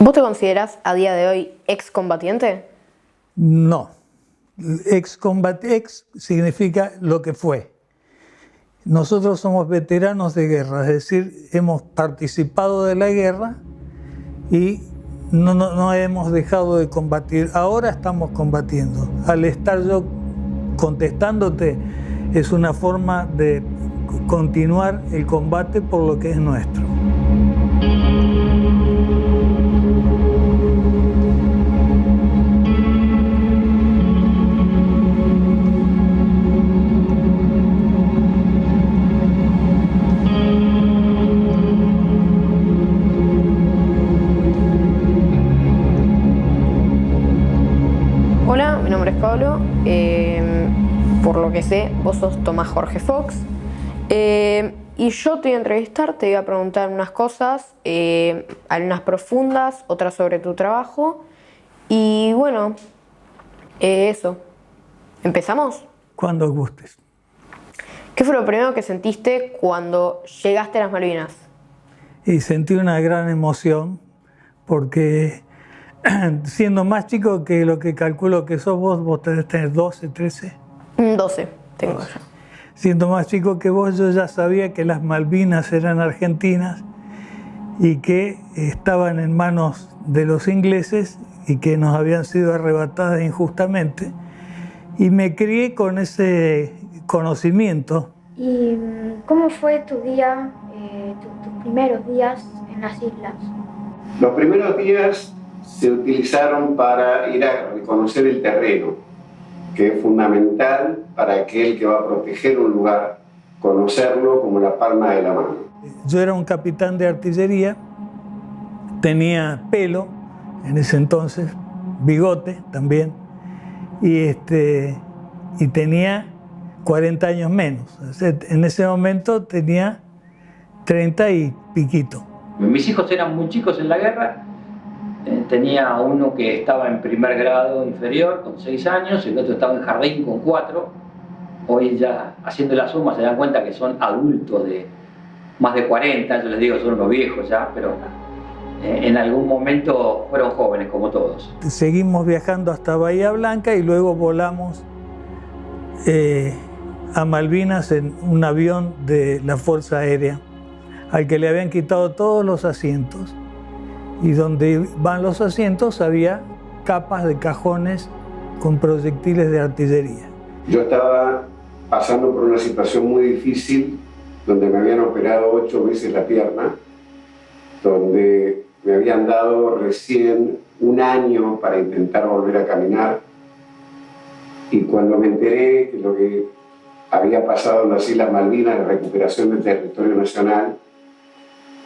¿Vos te considerás a día de hoy excombatiente? No. Ex significa lo que fue. Nosotros somos veteranos de guerra, es decir, hemos participado de la guerra y no hemos dejado de combatir. Ahora estamos combatiendo. Al estar yo contestándote, es una forma de continuar el combate por lo que es nuestro. Hola, mi nombre es Pablo. Por lo que sé, vos sos Tomás Jorge Fox. Y yo te voy a entrevistar, te voy a preguntar unas cosas, algunas profundas, otras sobre tu trabajo. Y bueno, eso. ¿Empezamos? Cuando gustes. ¿Qué fue lo primero que sentiste cuando llegaste a las Malvinas? Y sentí una gran emoción porque siendo más chico que lo que calculo que sos vos tenés que tener 12, 13. 12 tengo ya. Siendo más chico que vos, yo ya sabía que las Malvinas eran argentinas y que estaban en manos de los ingleses y que nos habían sido arrebatadas injustamente. Y me crié con ese conocimiento. ¿Y cómo fue tu día, tus primeros días en las islas? Los primeros días se utilizaron para ir a reconocer el terreno, que es fundamental para aquel que va a proteger un lugar, conocerlo como la palma de la mano. Yo era un capitán de artillería, tenía pelo en ese entonces, bigote también, y tenía 40 años menos. O sea, en ese momento tenía 30 y piquito. Mis hijos eran muy chicos en la guerra. Tenía uno que estaba en primer grado inferior con 6 años, el otro estaba en jardín con 4. Hoy ya haciendo la suma se dan cuenta que son adultos de más de 40, yo les digo son unos viejos ya, pero en algún momento fueron jóvenes como todos. Seguimos viajando hasta Bahía Blanca y luego volamos a Malvinas en un avión de la Fuerza Aérea, al que le habían quitado todos los asientos. Y donde van los asientos había capas de cajones con proyectiles de artillería. Yo estaba pasando por una situación muy difícil, donde me habían operado 8 veces la pierna, donde me habían dado recién 1 año para intentar volver a caminar. Y cuando me enteré de lo que había pasado en las Islas Malvinas, la recuperación del territorio nacional,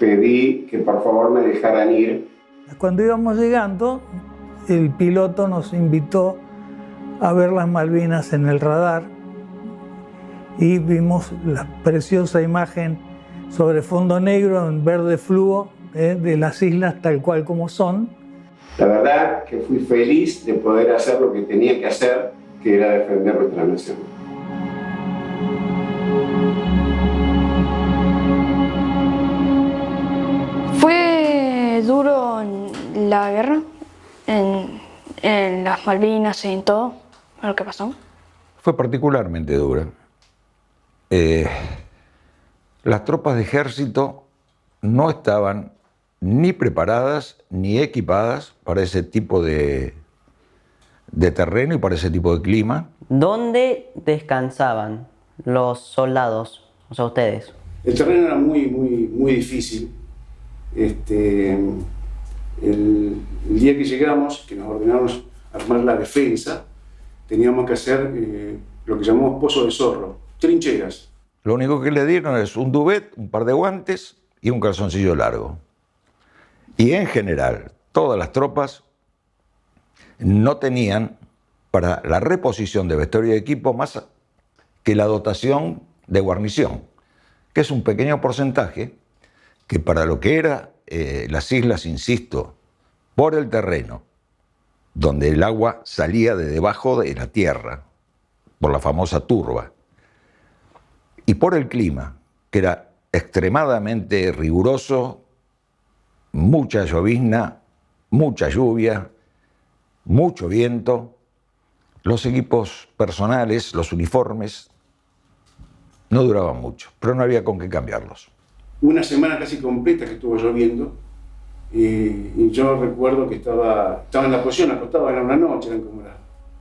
pedí que por favor me dejaran ir. Cuando íbamos llegando, el piloto nos invitó a ver las Malvinas en el radar y vimos la preciosa imagen sobre fondo negro en verde fluo de las islas tal cual como son. La verdad que fui feliz de poder hacer lo que tenía que hacer, que era defender nuestra nación. ¿Fue duro la guerra? En las Malvinas, en todo lo que pasó. Fue particularmente dura. Las tropas de ejército no estaban ni preparadas ni equipadas para ese tipo de terreno y para ese tipo de clima. ¿¿Dónde descansaban los soldados, o sea, ustedes? El terreno era muy difícil. El día que llegamos, que nos ordenaron armar la defensa, teníamos que hacer lo que llamamos pozo de zorro, trincheras. Lo único que le dieron es un duvet, un par de guantes y un calzoncillo largo. Y en general, todas las tropas no tenían para la reposición de vestuario y equipo más que la dotación de guarnición, que es un pequeño porcentaje que para lo que era las islas, insisto, por el terreno, donde el agua salía de debajo de la tierra, por la famosa turba, y por el clima, que era extremadamente riguroso, mucha llovizna mucha lluvia, mucho viento, los equipos personales, los uniformes, no duraban mucho, pero no había con qué cambiarlos. Una semana casi completa que estuvo lloviendo, y yo recuerdo que estaba en la posición, acostado, era una noche, eran como las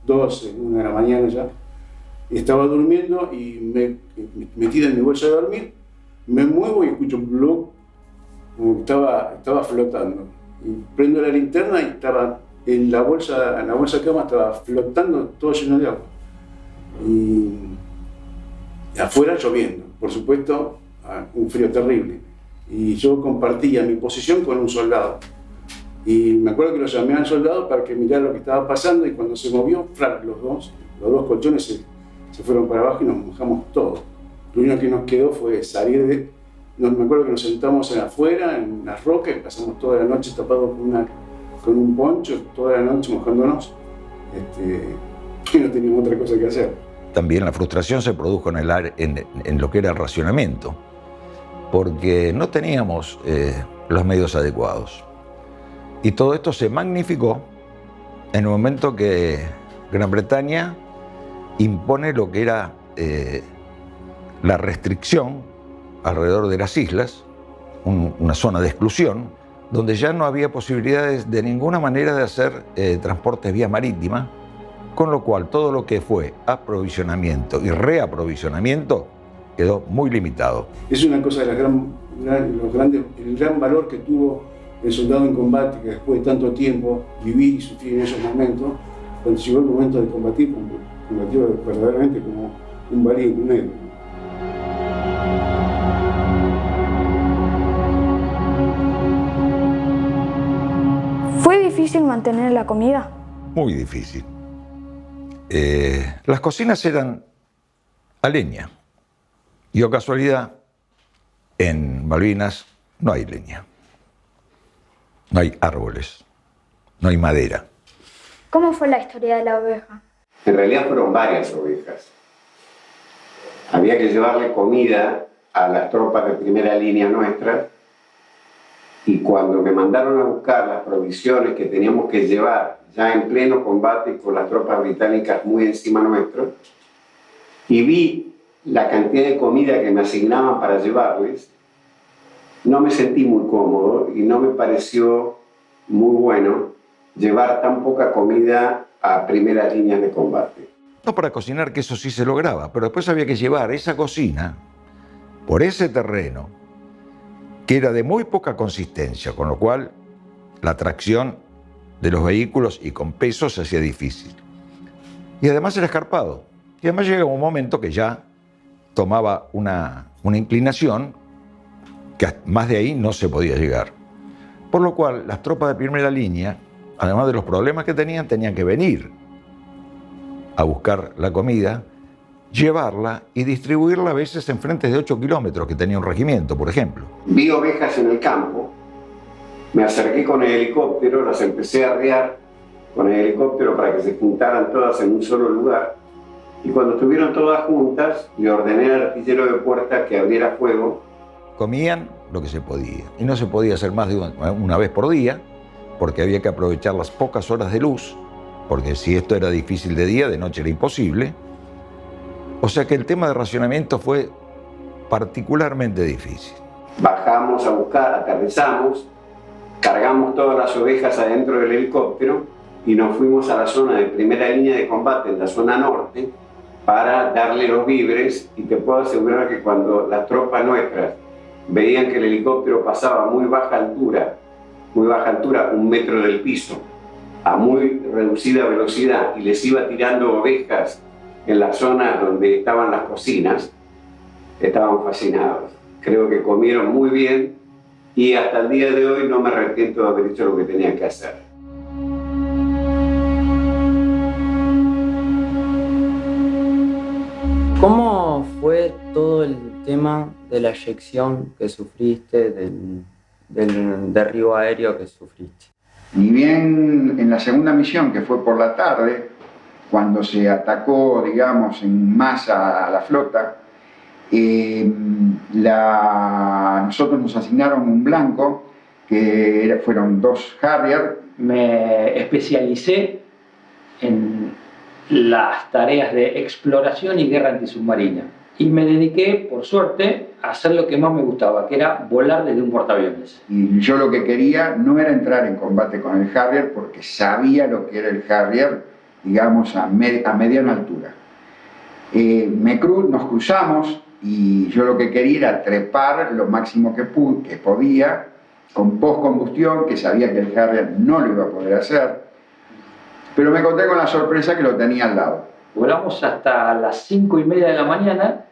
12, 1 de la mañana ya, y estaba durmiendo y metida en mi bolsa de dormir, me muevo y escucho un blog, como que estaba flotando. Y prendo la linterna y estaba en la bolsa de cama, estaba flotando todo lleno de agua. Y afuera lloviendo, por supuesto, un frío terrible. Y yo compartía mi posición con un soldado. Y me acuerdo que lo llamé al soldado para que mirara lo que estaba pasando, y cuando se movió, los dos colchones se fueron para abajo y nos mojamos todos. Lo único que nos quedó fue salir de... me acuerdo que nos sentamos afuera, en las rocas, y pasamos toda la noche tapados con un poncho, toda la noche mojándonos, y no teníamos otra cosa que hacer. También la frustración se produjo en lo que era el racionamiento, porque no teníamos los medios adecuados. Y todo esto se magnificó en el momento que Gran Bretaña impone lo que era la restricción alrededor de las islas, una zona de exclusión, donde ya no había posibilidades de ninguna manera de hacer transportes vía marítima, con lo cual todo lo que fue aprovisionamiento y reaprovisionamiento quedó muy limitado. Es una cosa de el gran valor que tuvo el soldado en combate, que después de tanto tiempo vivir y sufrir en esos momentos, cuando llegó el momento de combatir, combatió verdaderamente como un valiente, un héroe. ¿Fue difícil mantener la comida? Muy difícil. Las cocinas eran a leña. Y, o casualidad, en Malvinas no hay leña. No hay árboles. No hay madera. ¿Cómo fue la historia de la oveja? En realidad fueron varias ovejas. Había que llevarle comida a las tropas de primera línea nuestras, y cuando me mandaron a buscar las provisiones que teníamos que llevar ya en pleno combate con las tropas británicas muy encima nuestro, y vi la cantidad de comida que me asignaban para llevarles, no me sentí muy cómodo y no me pareció muy bueno llevar tan poca comida a primeras líneas de combate. No para cocinar, que eso sí se lograba, pero después había que llevar esa cocina por ese terreno que era de muy poca consistencia, con lo cual la tracción de los vehículos y con peso se hacía difícil. Y además era escarpado. Y además llegaba un momento que ya tomaba una inclinación que más de ahí no se podía llegar. Por lo cual las tropas de primera línea, además de los problemas que tenían que venir a buscar la comida, llevarla y distribuirla a veces en frentes de 8 kilómetros que tenía un regimiento, por ejemplo. Vi ovejas en el campo, me acerqué con el helicóptero, las empecé a arriar con el helicóptero para que se juntaran todas en un solo lugar, y cuando estuvieron todas juntas le ordené al artillero de puerta que abriera fuego. Comían lo que se podía, y no se podía hacer más de una vez por día, porque había que aprovechar las pocas horas de luz, porque si esto era difícil de día, de noche era imposible. O sea que el tema de racionamiento fue particularmente difícil. Bajamos a buscar, aterrizamos, cargamos todas las ovejas adentro del helicóptero y nos fuimos a la zona de primera línea de combate, en la zona norte, para darle los víveres, y te puedo asegurar que cuando las tropas nuestras veían que el helicóptero pasaba a muy baja altura, 1 metro del piso, a muy reducida velocidad, y les iba tirando ovejas en la zona donde estaban las cocinas, estaban fascinados. Creo que comieron muy bien y hasta el día de hoy no me arrepiento de haber hecho lo que tenía que hacer. ¿Cómo fue todo el tema de la eyección que sufriste, del derribo aéreo que sufriste? Ni bien en la segunda misión, que fue por la tarde, cuando se atacó, digamos, en masa a la flota, nosotros nos asignaron un blanco que fueron 2 Harrier. Me especialicé en las tareas de exploración y guerra antisubmarina. Y me dediqué, por suerte, a hacer lo que más me gustaba, que era volar desde un portaaviones. Y yo lo que quería no era entrar en combate con el Harrier, porque sabía lo que era el Harrier, digamos, a mediana altura. Nos cruzamos y yo lo que quería era trepar lo máximo que podía, con postcombustión, que sabía que el Harrier no lo iba a poder hacer, pero me encontré con la sorpresa que lo tenía al lado. Volamos hasta las 5:30 de la mañana,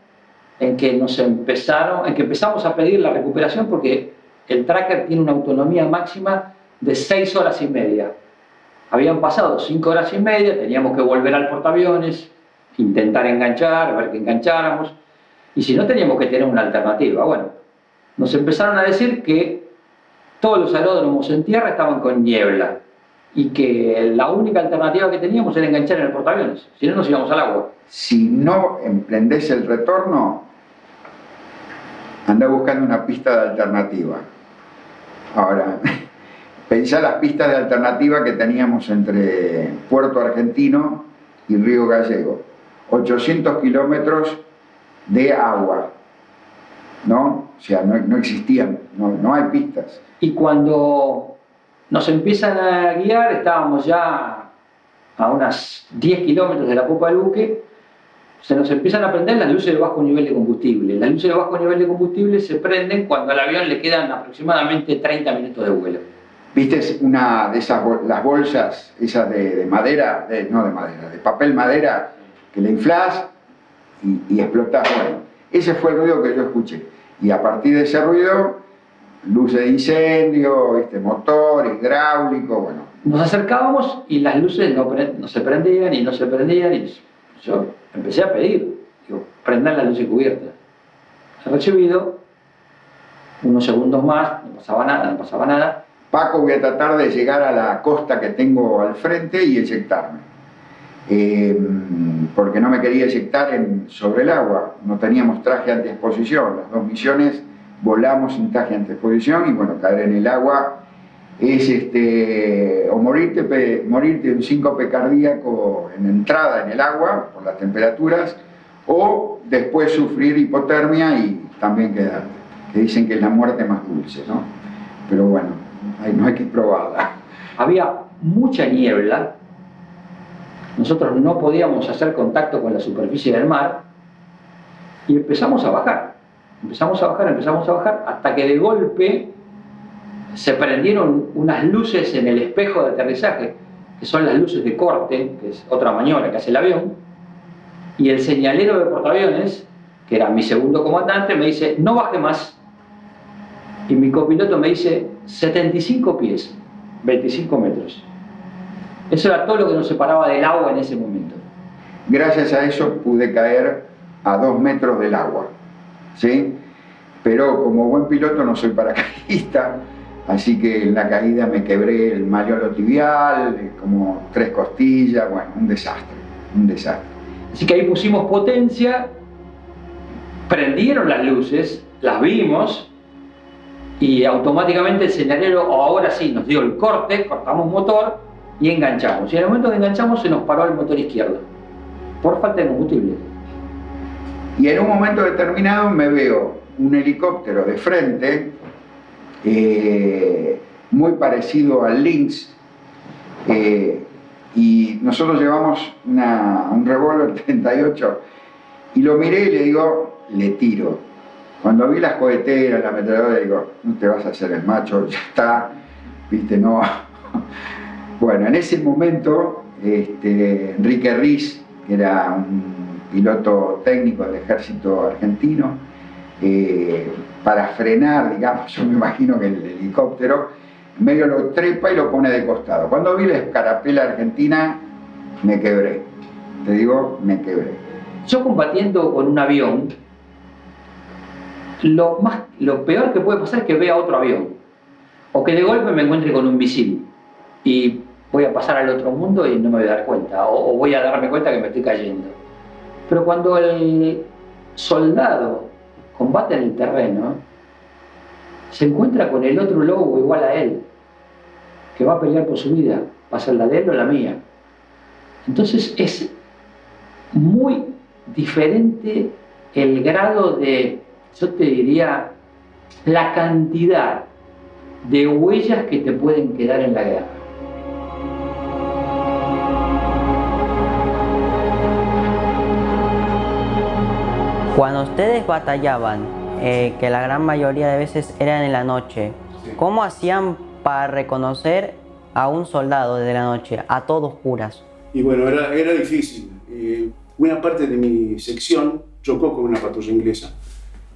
en que empezamos a pedir la recuperación, porque el tracker tiene una autonomía máxima de 6 horas y media. Habían pasado 5 horas y media, teníamos que volver al portaaviones, intentar enganchar, ver que engancháramos, y si no teníamos que tener una alternativa. Bueno, nos empezaron a decir que todos los aeródromos en tierra estaban con niebla y que la única alternativa que teníamos era enganchar en el portaaviones, si no nos íbamos al agua. Si no emprendés el retorno, andá buscando una pista de alternativa. Ahora, pensá las pistas de alternativa que teníamos entre Puerto Argentino y Río Gallego. 800 kilómetros de agua, ¿no? O sea, no existían, no hay pistas. Y cuando nos empiezan a guiar, estábamos ya a unas 10 kilómetros de la popa del buque, se nos empiezan a prender las luces de bajo nivel de combustible. Las luces de bajo nivel de combustible se prenden cuando al avión le quedan aproximadamente 30 minutos de vuelo. ¿Viste una de esas las bolsas, esas de madera, no de madera, de papel madera, que le inflás y explotás? Bueno, ese fue el ruido que yo escuché. Y a partir de ese ruido, luces de incendio, motor, hidráulico, bueno. Nos acercábamos y las luces no se prendían y no se prendían, y yo empecé a pedir, digo, prendan las luces cubiertas. Recibido, unos segundos más, no pasaba nada. Paco, voy a tratar de llegar a la costa que tengo al frente y eyectarme. Porque no me quería eyectar sobre el agua, no teníamos traje antiexposición. Las 2 misiones volamos sin traje antiexposición y bueno, caer en el agua es o morirte de un síncope cardíaco en entrada en el agua por las temperaturas, o después sufrir hipotermia y también quedarte, que dicen que es la muerte más dulce, ¿no? Pero bueno, no hay que probarla. Había mucha niebla, nosotros no podíamos hacer contacto con la superficie del mar y empezamos a bajar, hasta que de golpe se prendieron unas luces en el espejo de aterrizaje, que son las luces de corte, que es otra maniobra que hace el avión, y el señalero de portaaviones, que era mi segundo comandante, me dice: no baje más. Y mi copiloto me dice: 75 pies, 25 metros. Eso era todo lo que nos separaba del agua en ese momento. Gracias a eso pude caer a 2 metros del agua, ¿sí? Pero como buen piloto no soy paracaidista, así que en la caída me quebré el malleolo tibial, como 3 costillas, bueno, un desastre. Así que ahí pusimos potencia, prendieron las luces, las vimos, y automáticamente el señalero, ahora sí, nos dio el corte, cortamos motor y enganchamos. Y en el momento que enganchamos se nos paró el motor izquierdo, por falta de combustible. Y en un momento determinado me veo un helicóptero de frente, muy parecido al Lynx, y nosotros llevamos un revólver 38, y lo miré y le digo, le tiro. Cuando vi las coheteras, la ametralladora, digo, no te vas a hacer el macho, ya está, viste, no. Bueno, en ese momento, Enrique Riz, que era un piloto técnico del ejército argentino, para frenar, digamos, yo me imagino que el helicóptero, medio lo trepa y lo pone de costado. Cuando vi la escarapela argentina, me quebré. Te digo, me quebré. Yo combatiendo con un avión, lo peor que puede pasar es que vea otro avión, o que de golpe me encuentre con un misil y voy a pasar al otro mundo y no me voy a dar cuenta, o voy a darme cuenta que me estoy cayendo. Pero cuando el soldado combate en el terreno, se encuentra con el otro lobo igual a él, que va a pelear por su vida, va a ser la de él o la mía. Entonces es muy diferente el grado de, yo te diría, la cantidad de huellas que te pueden quedar en la guerra. Cuando ustedes batallaban, que la gran mayoría de veces eran en la noche, ¿cómo hacían para reconocer a un soldado de la noche, a todos oscuras? Y bueno, era difícil. Una parte de mi sección chocó con una patrulla inglesa.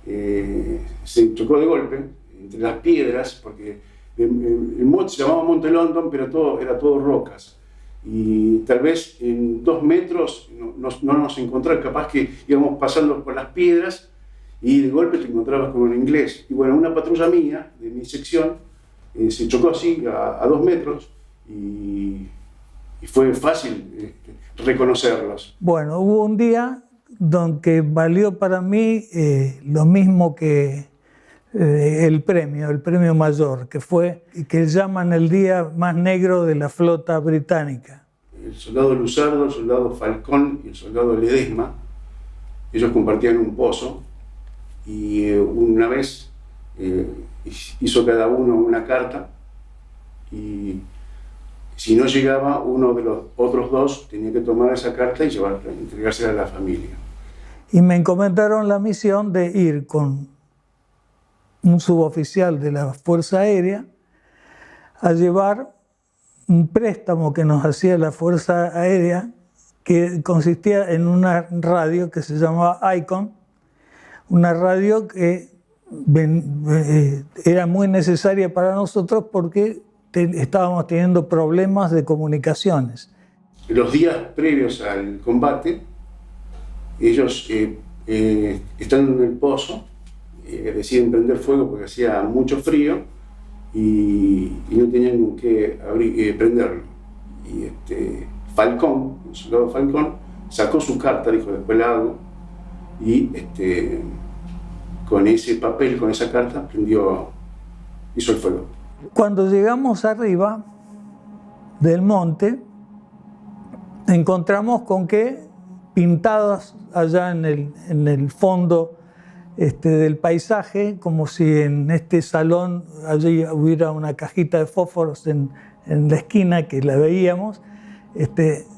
Se chocó de golpe entre las piedras, porque el monte se llamaba Monte London, pero era todo rocas. Y tal vez en 2 metros no nos encontraba, capaz que íbamos pasando por las piedras y de golpe te encontrabas con un inglés. Y bueno, una patrulla mía, de mi sección, se chocó así a 2 metros y fue fácil reconocerlos. Bueno, hubo un día donde valió para mí lo mismo que el premio mayor, que llaman el día más negro de la flota británica. El soldado Luzardo, el soldado Falcón y el soldado Ledesma, ellos compartían un pozo y una vez hizo cada uno una carta y si no llegaba, uno de los otros 2 tenía que tomar esa carta y entregársela a la familia. Y me encomendaron la misión de ir con un suboficial de la Fuerza Aérea a llevar un préstamo que nos hacía la Fuerza Aérea, que consistía en una radio que se llamaba Icon, una radio que era muy necesaria para nosotros porque estábamos teniendo problemas de comunicaciones. Los días previos al combate, ellos estando en el pozo, deciden prender fuego porque hacía mucho frío y no tenían con qué prenderlo. Y Falcón, el soldado Falcón, sacó su carta, dijo, después la hago, y con ese papel, con esa carta, hizo el fuego. Cuando llegamos arriba del monte, encontramos con que pintadas allá en el fondo del paisaje, como si en este salón allí hubiera una cajita de fósforos en la esquina que la veíamos,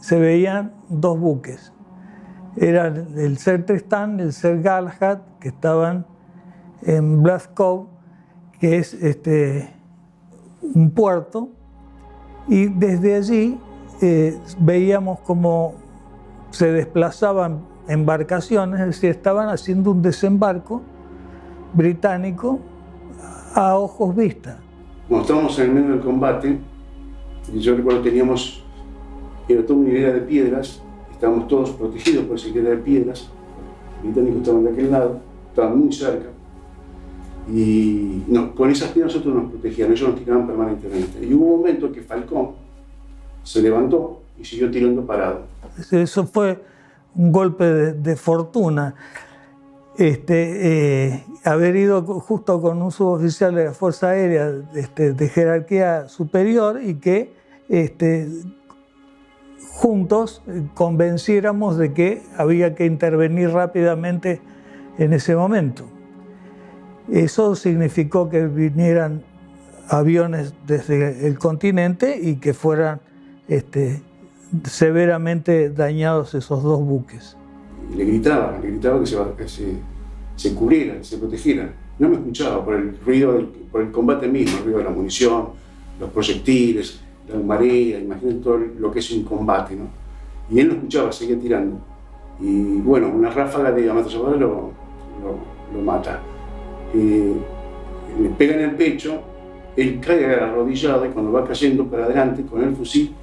se veían 2 buques. Eran el Sir Tristán y el Sir Galahad, que estaban en Black Cove, que es un puerto, y desde allí veíamos cómo se desplazaban embarcaciones, es decir, estaban haciendo un desembarco británico a ojos vistas. Cuando estábamos en el medio del combate, y yo recuerdo que era toda una hilera de piedras, estábamos todos protegidos por esa hilera de piedras, los británicos estaban de aquel lado, estaban muy cerca, y con esas piedras nosotros nos protegían, ellos nos tiraban permanentemente. Y hubo un momento que Falcón se levantó y siguió tirando parado. Eso fue un golpe de fortuna. Haber ido justo con un suboficial de la Fuerza Aérea de jerarquía superior y que juntos convenciéramos de que había que intervenir rápidamente en ese momento. Eso significó que vinieran aviones desde el continente y que fueran severamente dañados esos 2 buques. Y le gritaba que se cubrieran, se protegieran. No me escuchaba por el ruido, por el combate mismo, el ruido de la munición, los proyectiles, la marea, imagínate todo lo que es un combate, ¿no? Y él no escuchaba, seguía tirando. Y bueno, una ráfaga de ametralladora lo mata. Le pega en el pecho, él cae arrodillado y cuando va cayendo para adelante con el fusil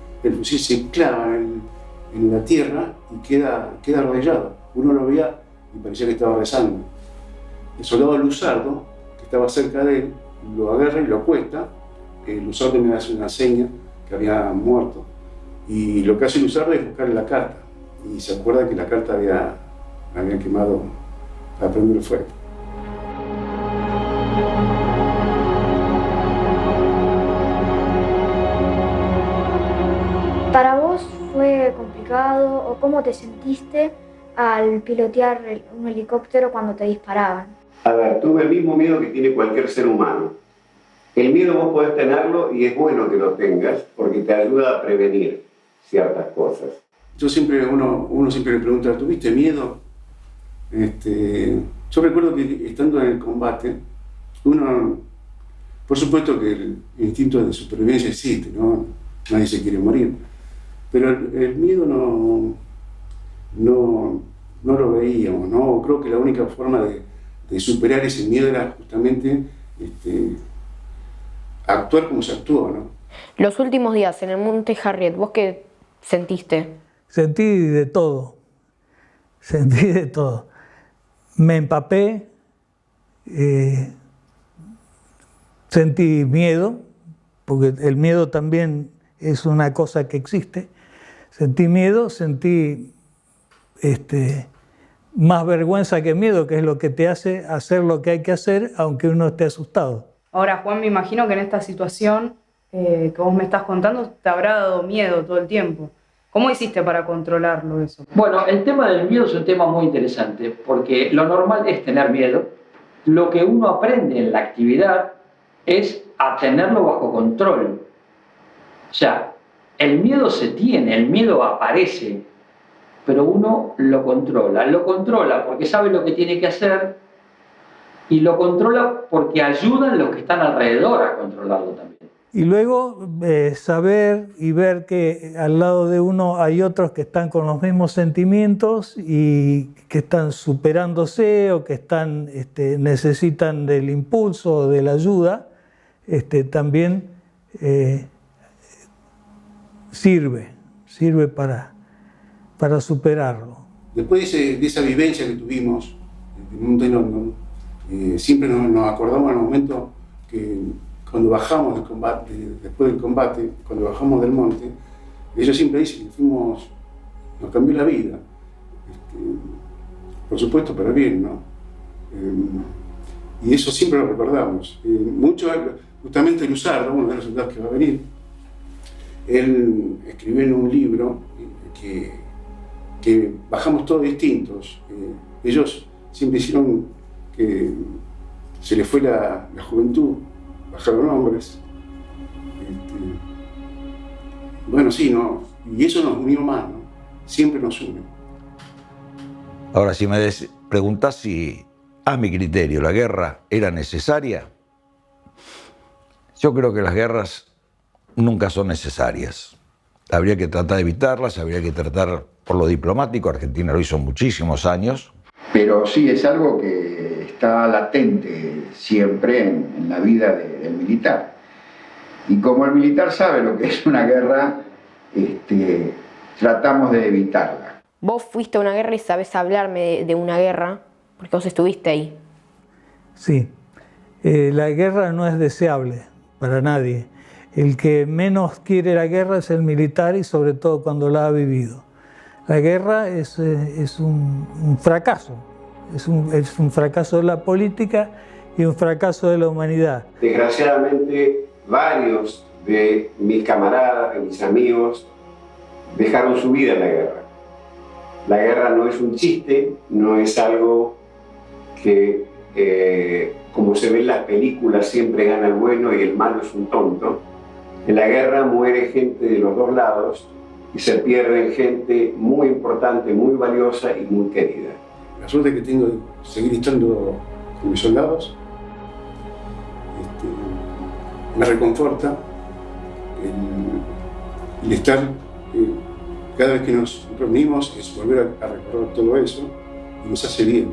se clava en la tierra y queda arrodillado. Uno lo veía y parecía que estaba rezando. El soldado Luzardo, que estaba cerca de él, lo agarra y lo acuesta. Luzardo me hace una seña que había muerto. Y lo que hace Luzardo es buscarle la carta. Y se acuerda que la carta había quemado para prender el fuego. ¿Para vos fue complicado o cómo te sentiste al pilotear un helicóptero cuando te disparaban? A ver, tuve el mismo miedo que tiene cualquier ser humano. El miedo vos podés tenerlo y es bueno que lo tengas porque te ayuda a prevenir ciertas cosas. Yo siempre, uno siempre me pregunta, ¿tuviste miedo? Yo recuerdo que estando en el combate, uno, por supuesto que el instinto de supervivencia existe, ¿no? Nadie se quiere morir, pero el miedo no lo veíamos, ¿no? Creo que la única forma de superar ese miedo era justamente actuar como se actuó, ¿no? Los últimos días en el Monte Harriet, ¿vos qué sentiste? Sentí de todo, sentí de todo. Me empapé, sentí miedo, porque el miedo también es una cosa que existe. Sentí miedo, sentí más vergüenza que miedo, que es lo que te hace hacer lo que hay que hacer, aunque uno esté asustado. Ahora, Juan, me imagino que en esta situación que vos me estás contando te habrá dado miedo todo el tiempo. ¿Cómo hiciste para controlarlo eso? Bueno, el tema del miedo es un tema muy interesante, porque lo normal es tener miedo. Lo que uno aprende en la actividad es a tenerlo bajo control. O sea, el miedo se tiene, el miedo aparece, pero uno lo controla porque sabe lo que tiene que hacer y lo controla porque ayudan los que están alrededor a controlarlo también. Y luego saber y ver que al lado de uno hay otros que están con los mismos sentimientos y que están superándose o que están, necesitan del impulso o de la ayuda, también sirve para superarlo. Después de esa vivencia que tuvimos en Monte London, siempre nos acordamos en el momento que cuando bajamos del combate, después del combate, cuando bajamos del monte, ellos siempre dicen que nos cambió la vida. Por supuesto, para bien, ¿no? Y eso siempre lo recordamos. Mucho, justamente Luzardo, uno de los soldados que va a venir, él escribió en un libro que bajamos todos distintos. Ellos siempre hicieron que se les fue la juventud, bajaron hombres. Bueno, sí, ¿no? Y eso nos unió más, ¿no? Siempre nos une. Ahora, si me preguntás si, a mi criterio, la guerra era necesaria, yo creo que las guerras nunca son necesarias. Habría que tratar de evitarlas, habría que tratar por lo diplomático. Argentina lo hizo muchísimos años. Pero sí es algo que está latente siempre en la vida del militar. Y como el militar sabe lo que es una guerra, tratamos de evitarla. Vos fuiste a una guerra y sabés hablarme de una guerra, porque vos estuviste ahí. Sí, la guerra no es deseable para nadie. El que menos quiere la guerra es el militar y sobre todo cuando la ha vivido. La guerra es un fracaso, es un fracaso de la política y un fracaso de la humanidad. Desgraciadamente, varios de mis camaradas, de mis amigos, dejaron su vida en la guerra. La guerra no es un chiste, no es algo que, como se ve en las películas, siempre gana el bueno y el malo es un tonto. En la guerra muere gente de los dos lados y se pierden gente muy importante, muy valiosa y muy querida. La suerte que tengo de seguir estando con mis soldados me reconforta el estar, cada vez que nos reunimos, es volver a recordar todo eso y nos hace bien.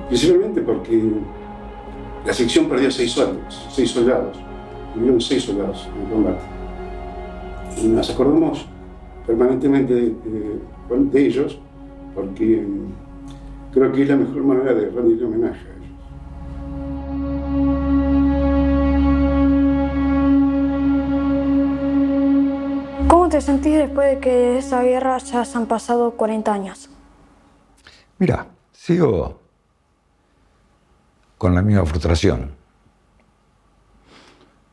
Principalmente porque la sección perdió 6 soldados, murieron 6 soldados en el combate. Y nos acordamos permanentemente de ellos porque creo que es la mejor manera de rendirle homenaje a ellos. ¿Cómo te sentís después de que de esa guerra ya se han pasado 40 años? Mira, sigo con la misma frustración.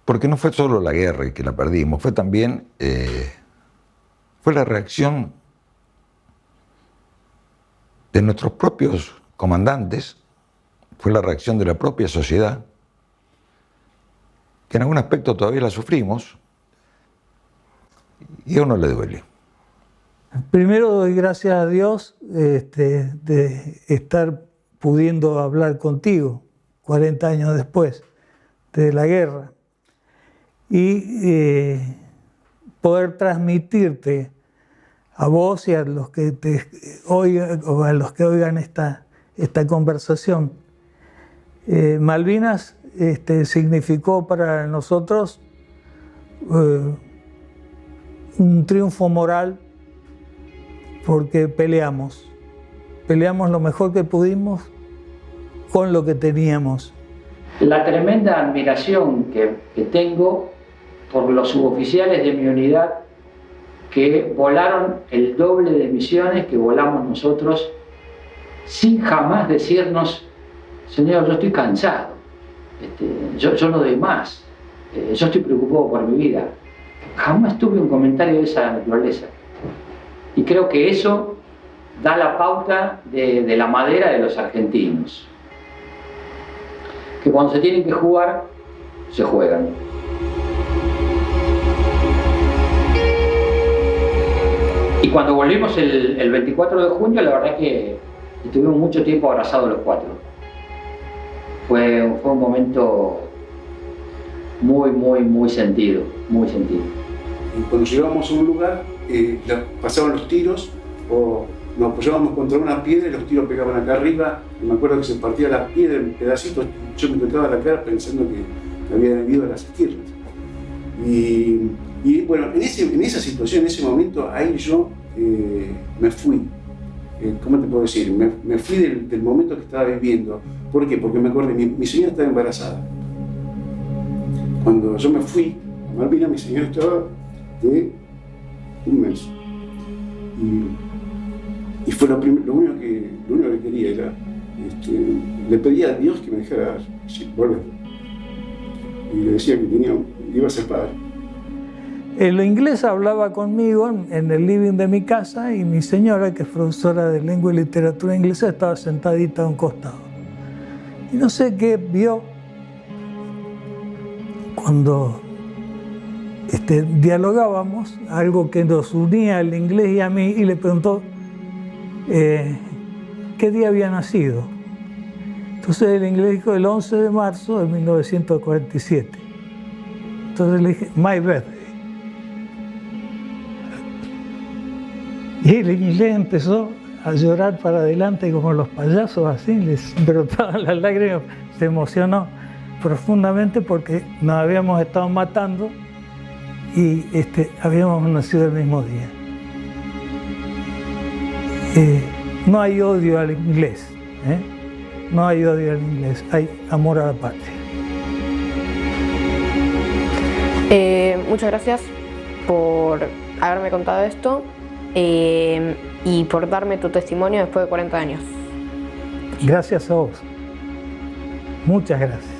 Porque no fue solo la guerra y que la perdimos, fue también fue la reacción de nuestros propios comandantes, fue la reacción de la propia sociedad, que en algún aspecto todavía la sufrimos, y a uno le duele. Primero doy gracias a Dios de estar pudiendo hablar contigo 40 años después de la guerra y poder transmitirte a vos y a los que te oigan o a los que oigan esta conversación. Malvinas significó para nosotros un triunfo moral porque peleamos lo mejor que pudimos con lo que teníamos. La tremenda admiración que tengo por los suboficiales de mi unidad que volaron el doble de misiones que volamos nosotros sin jamás decirnos: señor, yo estoy cansado, yo no doy más, yo estoy preocupado por mi vida. Jamás tuve un comentario de esa naturaleza. Y creo que eso da la pauta de la madera de los argentinos. Que cuando se tienen que jugar, se juegan. Y cuando volvimos el 24 de junio, la verdad que estuvimos mucho tiempo abrazados los cuatro. Fue un momento muy sentido, muy sentido. Y cuando llegábamos a un lugar, pasaban los tiros o nos apoyábamos contra una piedra y los tiros pegaban acá arriba. Y me acuerdo que se partía la piedra en pedacitos. Yo me tocaba la cara pensando que habían herido a las esquirlas. Y bueno, en esa situación, en ese momento, ahí yo me fui. ¿Cómo te puedo decir? Me fui del momento que estaba viviendo. ¿Por qué? Porque me acordé, mi señora estaba embarazada. Cuando yo me fui a Malvinas, mi señora estaba de un mes. Y fue lo único que quería era, le pedía a Dios que me dejara volver. Y le decía que iba a ser padre. El inglés hablaba conmigo en el living de mi casa y mi señora, que es profesora de lengua y literatura inglesa, estaba sentadita a un costado. Y no sé qué vio cuando dialogábamos, algo que nos unía al inglés y a mí, y le preguntó qué día había nacido. Entonces el inglés dijo el 11 de marzo de 1947. Entonces le dije, my birthday. Y el inglés empezó a llorar para adelante como los payasos, así, les brotaban las lágrimas, se emocionó profundamente porque nos habíamos estado matando y habíamos nacido el mismo día. No hay odio al inglés, no hay odio al inglés, hay amor a la patria. Muchas gracias por haberme contado esto y por darme tu testimonio después de 40 años. Gracias a vos. Muchas gracias.